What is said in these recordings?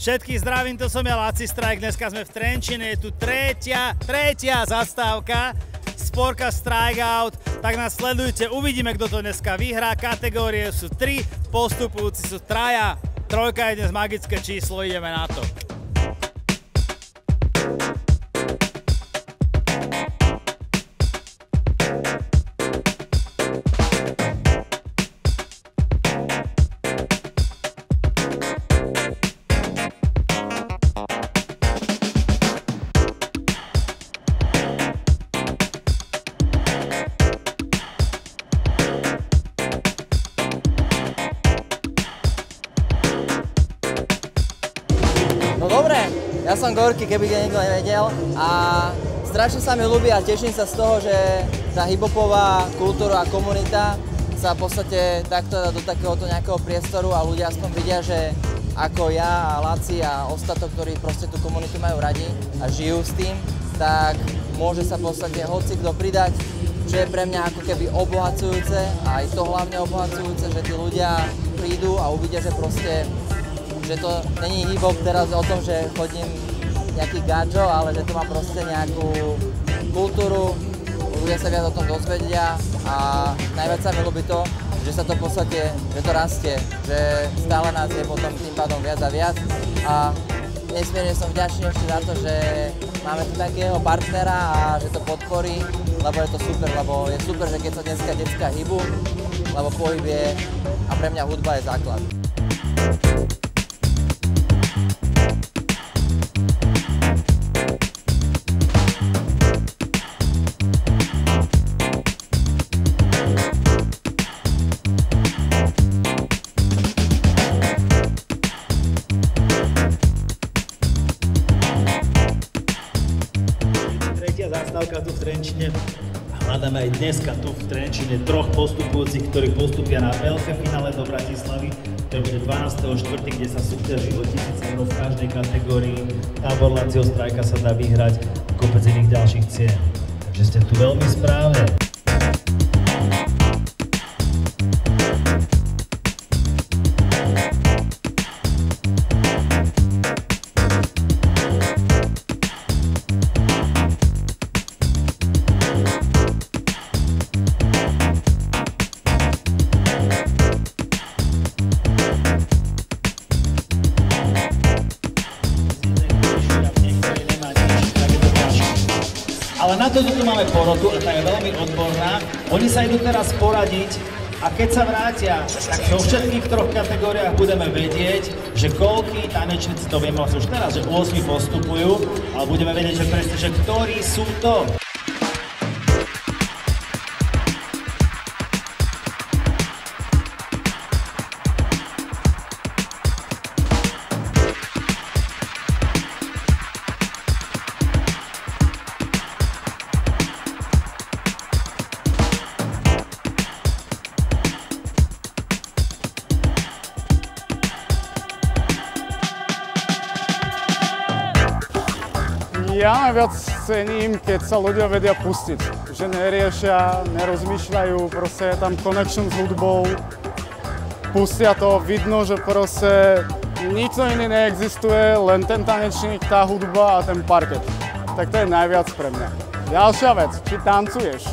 Všetkých zdravím, to som ja, Laci Strike. Dneska sme v Trenčine, je tu tretia zastávka Sportka Strikeout. Tak nás sledujte, uvidíme, kto to dneska vyhrá. Kategórie sú 3, postupujúci sú 3. Trojka je dnes magické číslo, ideme na to. No dobre, ja som Gorky, keby to niekto nevedel, a strašne sa mi ľúbi a teším sa z toho, že tá hip-hopová kultúra a komunita sa v podstate takto dá do takéhoto nejakého priestoru a ľudia aspoň vidia, že ako ja a Laci a ostatok, ktorí proste tú komunitu majú radi a žijú s tým, tak môže sa v podstate hocikto pridať, čo je pre mňa ako keby obohacujúce a aj to hlavne obohacujúce, že tí ľudia prídu a uvidia, že proste že to není hip-hop teraz o tom, že chodím nejaký gadžo, ale že to má proste nejakú kultúru, ľudia sa viac o tom dozvedia a najviac sa mi ľúbi to, že sa to v podstate, že to rastie, že stále nás je potom tým pádom viac a viac a nesmierne som vďačný ešte za to, že máme tu takého partnera a že to podporí, lebo je to super, lebo je super, že keď sa dneska decká hýbu, lebo pohyb je a pre mňa hudba je základ. Zastávka tu v Trenčine. Hľadáme aj dneska tu v Trenčine 3 postupujúcich, ktorí postupia na LF finále do Bratislavy. To bude 12.4., kde sa súťaží o 1000 eur v každej kategórii. Tábor Laciho Strajka sa dá vyhrať kopec iných ďalších cien. Takže ste tu veľmi správne. Ale na to tu máme porotu a tá je veľmi odborná. Oni sa idú teraz poradiť a keď sa vrátia, tak vo všetkých 3 kategóriách budeme vedieť, že koľkí tanečníci, to viem vlastne už teraz, že 8 postupujú, ale budeme vedieť, že presne, že ktorí sú to. Ja najviac cením, keď sa ľudia vedia pustiť, že neriešia, nerozmýšľajú, proste je tam connection s hudbou, pustia to, vidno, že proste nič iné neexistuje, len ten tanečník, tá hudba a ten parket. Tak to je najviac pre mňa. Ďalšia vec, či tancuješ.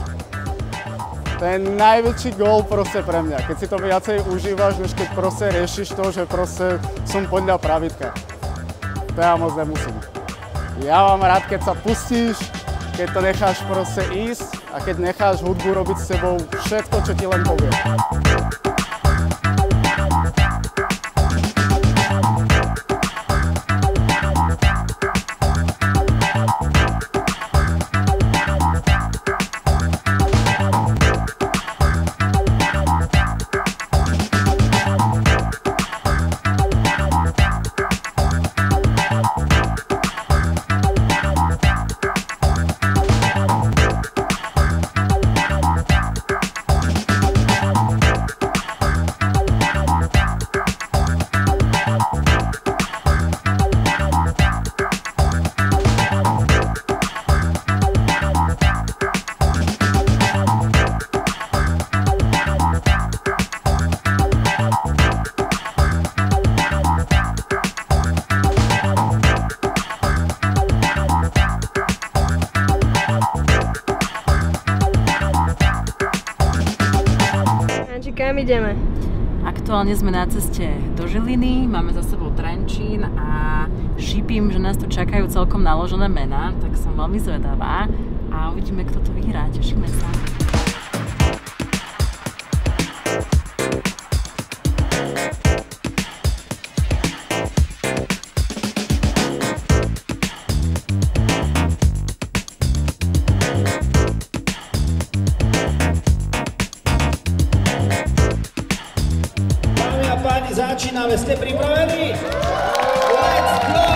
To je najväčší gól proste pre mňa, keď si to viacej užívaš, než keď proste riešiš to, že proste som podľa pravidka. To ja moc nemusím. Ja mám rád, keď sa pustíš, keď to necháš proste ísť a keď necháš hudbu robiť s sebou všetko, čo ti len povie. ideme? Aktuálne sme na ceste do Žiliny, máme za sebou Trenčín a šípim, že nás tu čakajú celkom naložené mená, tak som veľmi zvedavá a uvidíme, kto to vyhrá. Tešíme sa. Začíname, ste pripravení? Let's go!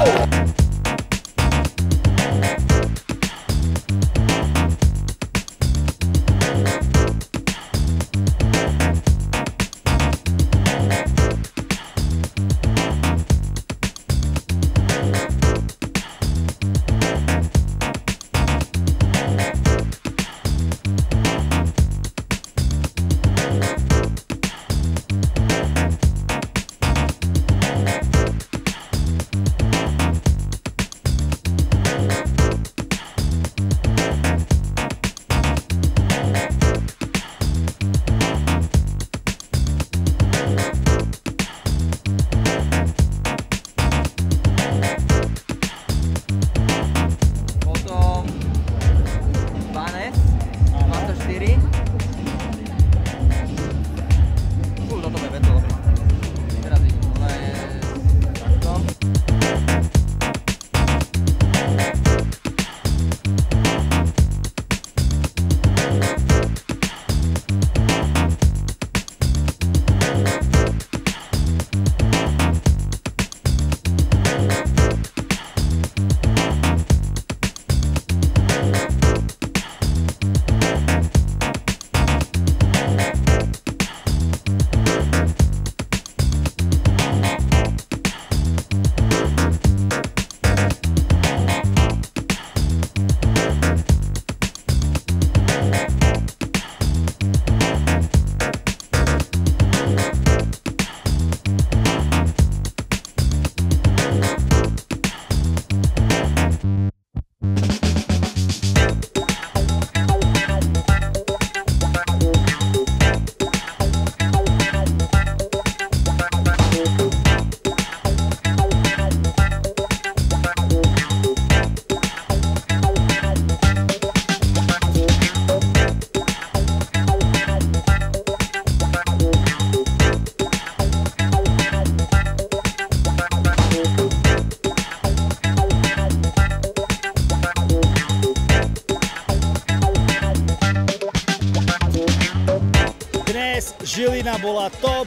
Žilina bola top.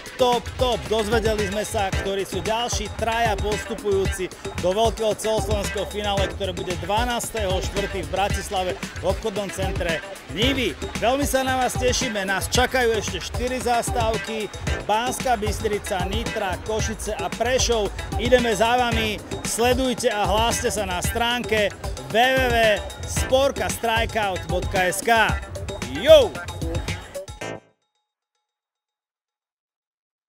Dozvedeli sme sa, ktorí sú ďalší traja postupujúci do veľkého celoslovenského finále, ktoré bude 12.4. v Bratislave v obchodnom centre Nivy. Veľmi sa na vás tešíme, nás čakajú ešte 4 zastávky, Banská Bystrica, Nitra, Košice a Prešov. Ideme za vami, sledujte a hláste sa na stránke www.sporkastrikeout.sk. Jo!